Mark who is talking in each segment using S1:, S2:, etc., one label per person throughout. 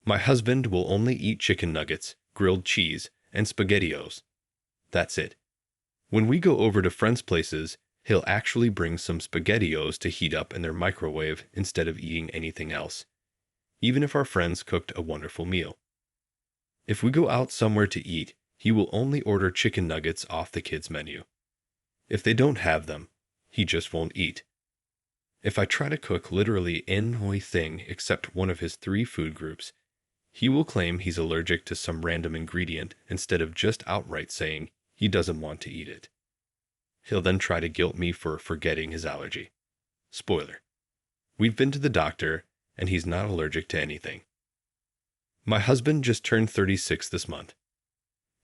S1: My husband will only eat chicken nuggets, grilled cheese, and SpaghettiOs. That's it. When we go over to friends' places, he'll actually bring some SpaghettiOs to heat up in their microwave instead of eating anything else, even if our friends cooked a wonderful meal. If we go out somewhere to eat, he will only order chicken nuggets off the kids' menu. If they don't have them, he just won't eat. If I try to cook literally any thing except one of his 3 food groups, he will claim he's allergic to some random ingredient instead of just outright saying he doesn't want to eat it. He'll then try to guilt me for forgetting his allergy. Spoiler: we've been to the doctor, and he's not allergic to anything. My husband just turned 36 this month.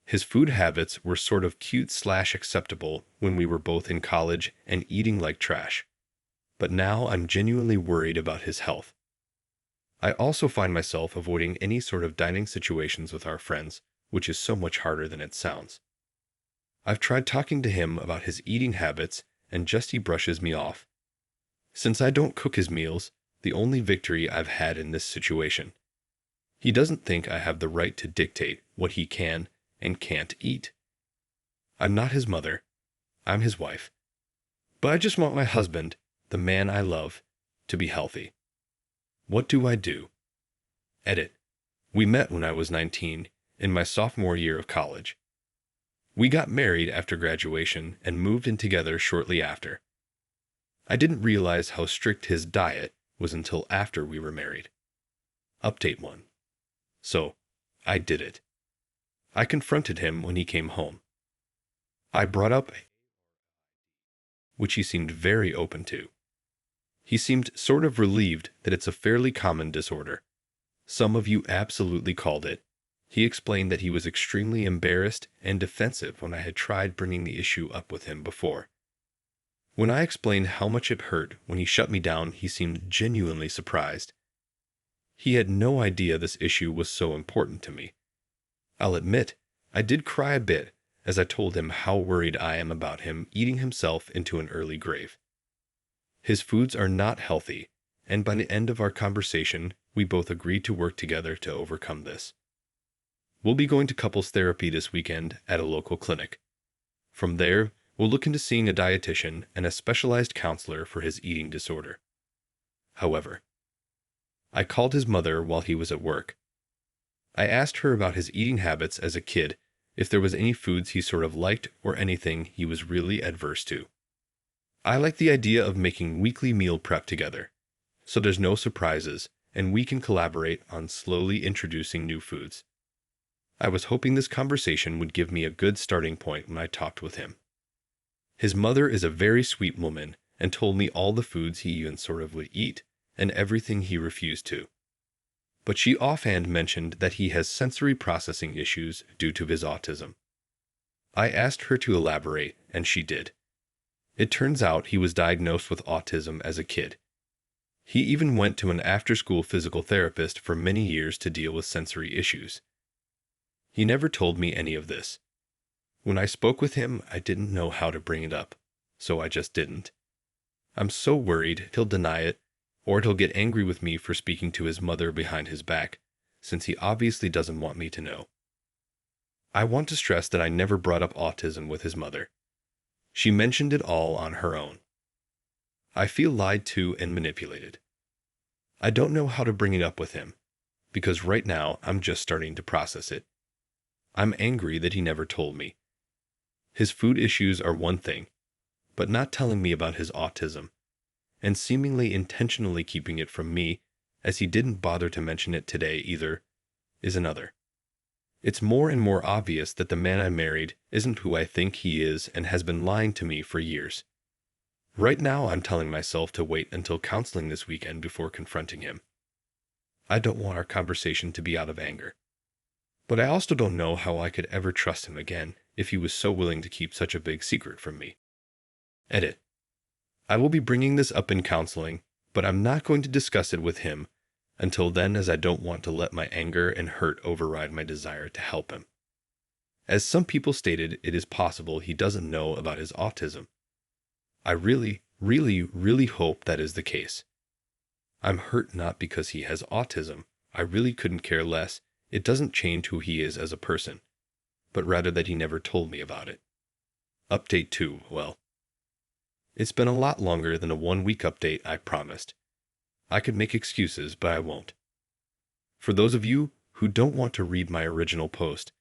S1: His food habits were sort of cute/acceptable when we were both in college and eating like trash. But now I'm genuinely worried about his health. I also find myself avoiding any sort of dining situations with our friends, which is so much harder than it sounds. I've tried talking to him about his eating habits, and just he brushes me off. Since I don't cook his meals, the only victory I've had in this situation. He doesn't think I have the right to dictate what he can and can't eat. I'm not his mother. I'm his wife. But I just want my husband, the man I love, to be healthy. What do I do? Edit. We met when I was 19, in my sophomore year of college. We got married after graduation and moved in together shortly after. I didn't realize how strict his diet was until after we were married. Update 1. So, I did it. I confronted him when he came home. I brought up which he seemed very open to. He seemed sort of relieved that it's a fairly common disorder. Some of you absolutely called it. He explained that he was extremely embarrassed and defensive when I had tried bringing the issue up with him before. When I explained how much it hurt when he shut me down, he seemed genuinely surprised. He had no idea this issue was so important to me. I'll admit, I did cry a bit as I told him how worried I am about him eating himself into an early grave. His foods are not healthy, and by the end of our conversation, we both agreed to work together to overcome this. We'll be going to couples therapy this weekend at a local clinic. From there, we'll look into seeing a dietitian and a specialized counselor for his eating disorder. However, I called his mother while he was at work. I asked her about his eating habits as a kid, if there was any foods he sort of liked or anything he was really adverse to. I like the idea of making weekly meal prep together, so there's no surprises and we can collaborate on slowly introducing new foods. I was hoping this conversation would give me a good starting point when I talked with him. His mother is a very sweet woman and told me all the foods he even sort of would eat and everything he refused to. But she offhand mentioned that he has sensory processing issues due to his autism. I asked her to elaborate, and she did. It turns out he was diagnosed with autism as a kid. He even went to an after-school physical therapist for many years to deal with sensory issues. He never told me any of this. When I spoke with him, I didn't know how to bring it up, so I just didn't. I'm so worried he'll deny it, or he'll get angry with me for speaking to his mother behind his back, since he obviously doesn't want me to know. I want to stress that I never brought up autism with his mother. She mentioned it all on her own. I feel lied to and manipulated. I don't know how to bring it up with him, because right now I'm just starting to process it. I'm angry that he never told me. His food issues are one thing, but not telling me about his autism, and seemingly intentionally keeping it from me, as he didn't bother to mention it today either, is another. It's more and more obvious that the man I married isn't who I think he is and has been lying to me for years. Right now I'm telling myself to wait until counseling this weekend before confronting him. I don't want our conversation to be out of anger. But I also don't know how I could ever trust him again if he was so willing to keep such a big secret from me. Edit. I will be bringing this up in counseling, but I'm not going to discuss it with him until then, as I don't want to let my anger and hurt override my desire to help him. As some people stated, it is possible he doesn't know about his autism. I really hope that is the case. I'm hurt not because he has autism, I really couldn't care less. It doesn't change who he is as a person, but rather that he never told me about it. Update 2, well, it's been a lot longer than a 1-week update I promised. I could make excuses, but I won't. For those of you who don't want to read my original post,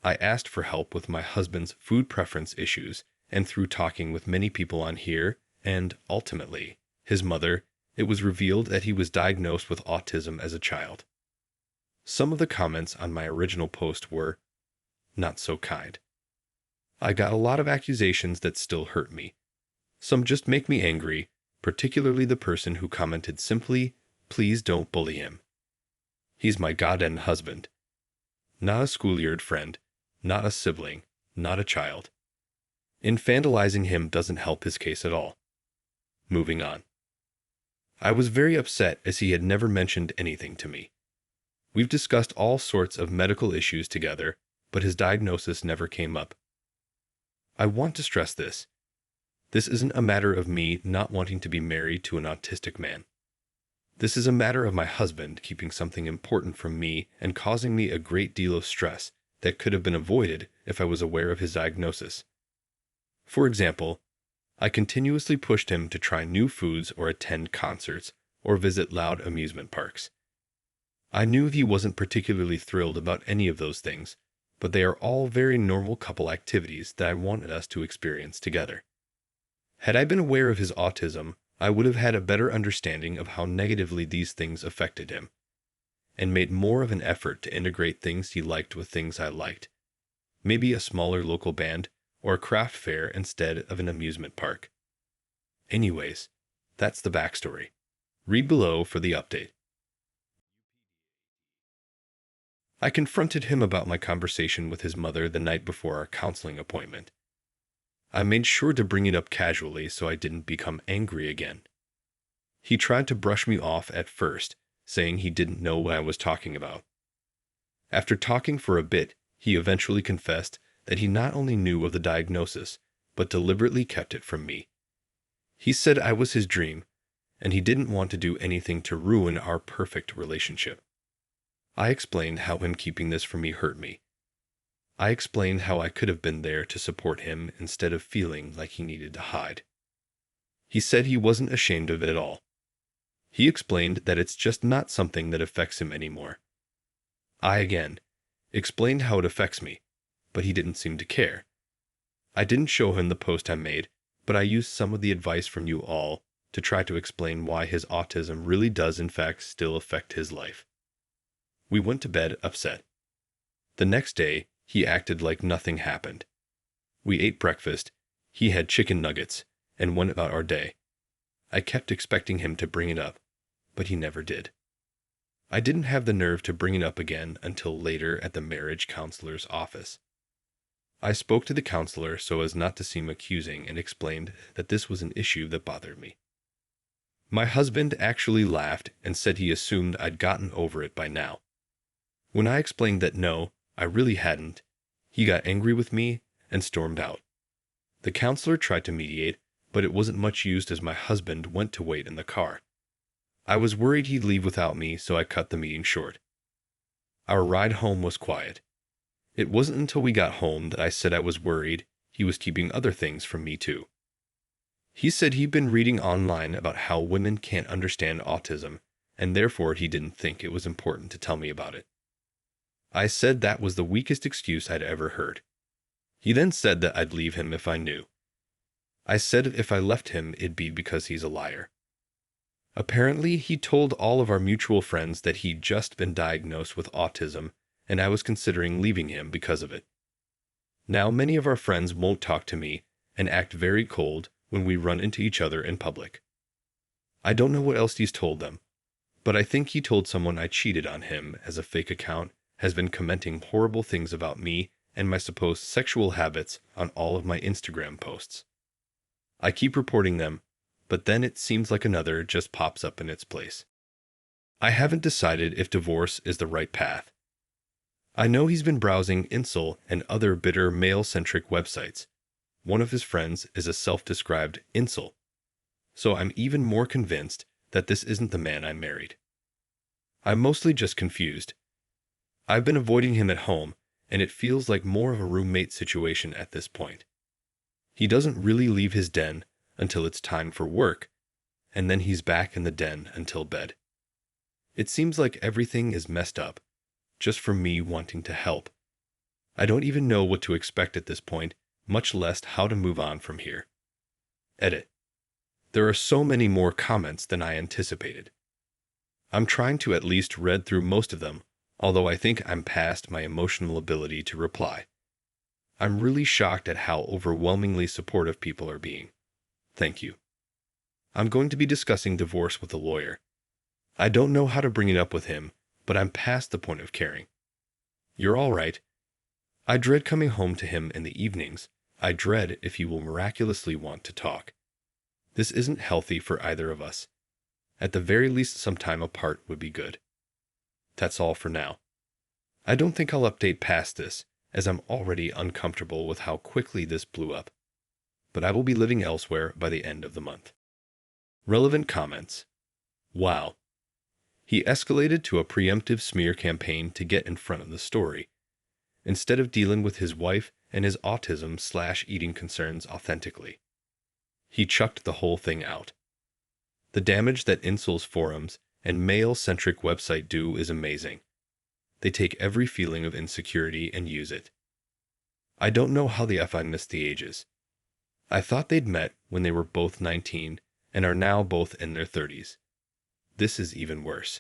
S1: I asked for help with my husband's food preference issues, and through talking with many people on here, and, ultimately, his mother, it was revealed that he was diagnosed with autism as a child. Some of the comments on my original post were not so kind. I got a lot of accusations that still hurt me. Some just make me angry, particularly the person who commented simply, "Please don't bully him. He's my god-end husband. Not a schoolyard friend, not a sibling, not a child." Infantilizing him doesn't help his case at all. Moving on. I was very upset as he had never mentioned anything to me. We've discussed all sorts of medical issues together, but his diagnosis never came up. I want to stress this. This isn't a matter of me not wanting to be married to an autistic man. This is a matter of my husband keeping something important from me and causing me a great deal of stress that could have been avoided if I was aware of his diagnosis. For example, I continuously pushed him to try new foods or attend concerts or visit loud amusement parks. I knew he wasn't particularly thrilled about any of those things, but they are all very normal couple activities that I wanted us to experience together. Had I been aware of his autism, I would have had a better understanding of how negatively these things affected him, and made more of an effort to integrate things he liked with things I liked. Maybe a smaller local band, or a craft fair instead of an amusement park. Anyways, that's the backstory. Read below for the update. I confronted him about my conversation with his mother the night before our counseling appointment. I made sure to bring it up casually so I didn't become angry again. He tried to brush me off at first, saying he didn't know what I was talking about. After talking for a bit, he eventually confessed that he not only knew of the diagnosis, but deliberately kept it from me. He said I was his dream, and he didn't want to do anything to ruin our perfect relationship. I explained how him keeping this from me hurt me. I explained how I could have been there to support him instead of feeling like he needed to hide. He said he wasn't ashamed of it at all. He explained that it's just not something that affects him anymore. I, again, explained how it affects me, but he didn't seem to care. I didn't show him the post I made, but I used some of the advice from you all to try to explain why his autism really does in fact still affect his life. We went to bed upset. The next day, he acted like nothing happened. We ate breakfast, he had chicken nuggets, and went about our day. I kept expecting him to bring it up, but he never did. I didn't have the nerve to bring it up again until later at the marriage counselor's office. I spoke to the counselor so as not to seem accusing and explained that this was an issue that bothered me. My husband actually laughed and said he assumed I'd gotten over it by now. When I explained that no, I really hadn't, he got angry with me and stormed out. The counselor tried to mediate, but it wasn't much used as my husband went to wait in the car. I was worried he'd leave without me, so I cut the meeting short. Our ride home was quiet. It wasn't until we got home that I said I was worried he was keeping other things from me too. He said he'd been reading online about how women can't understand autism, and therefore he didn't think it was important to tell me about it. I said that was the weakest excuse I'd ever heard. He then said that I'd leave him if I knew. I said if I left him, it'd be because he's a liar. Apparently, he told all of our mutual friends that he'd just been diagnosed with autism, and I was considering leaving him because of it. Now, many of our friends won't talk to me and act very cold when we run into each other in public. I don't know what else he's told them, but I think he told someone I cheated on him as a fake account has been commenting horrible things about me and my supposed sexual habits on all of my Instagram posts. I keep reporting them, but then it seems like another just pops up in its place. I haven't decided if divorce is the right path. I know he's been browsing Incel and other bitter male-centric websites. One of his friends is a self-described Incel, so I'm even more convinced that this isn't the man I married. I'm mostly just confused. I've been avoiding him at home, and it feels like more of a roommate situation at this point. He doesn't really leave his den until it's time for work, and then he's back in the den until bed. It seems like everything is messed up, just for me wanting to help. I don't even know what to expect at this point, much less how to move on from here. Edit. There are so many more comments than I anticipated. I'm trying to at least read through most of them, although I think I'm past my emotional ability to reply. I'm really shocked at how overwhelmingly supportive people are being. Thank you. I'm going to be discussing divorce with a lawyer. I don't know how to bring it up with him, but I'm past the point of caring. You're all right. I dread coming home to him in the evenings. I dread if he will miraculously want to talk. This isn't healthy for either of us. At the very least, some time apart would be good. That's all for now. I don't think I'll update past this, as I'm already uncomfortable with how quickly this blew up. But I will be living elsewhere by the end of the month. Relevant comments. Wow. He escalated to a preemptive smear campaign to get in front of the story, instead of dealing with his wife and his autism/eating concerns authentically. He chucked the whole thing out. The damage that incels forums and male-centric website do is amazing. They take every feeling of insecurity and use it. I don't know how the F I missed the ages. I thought they'd met when they were both 19 and are now both in their 30s. This is even worse.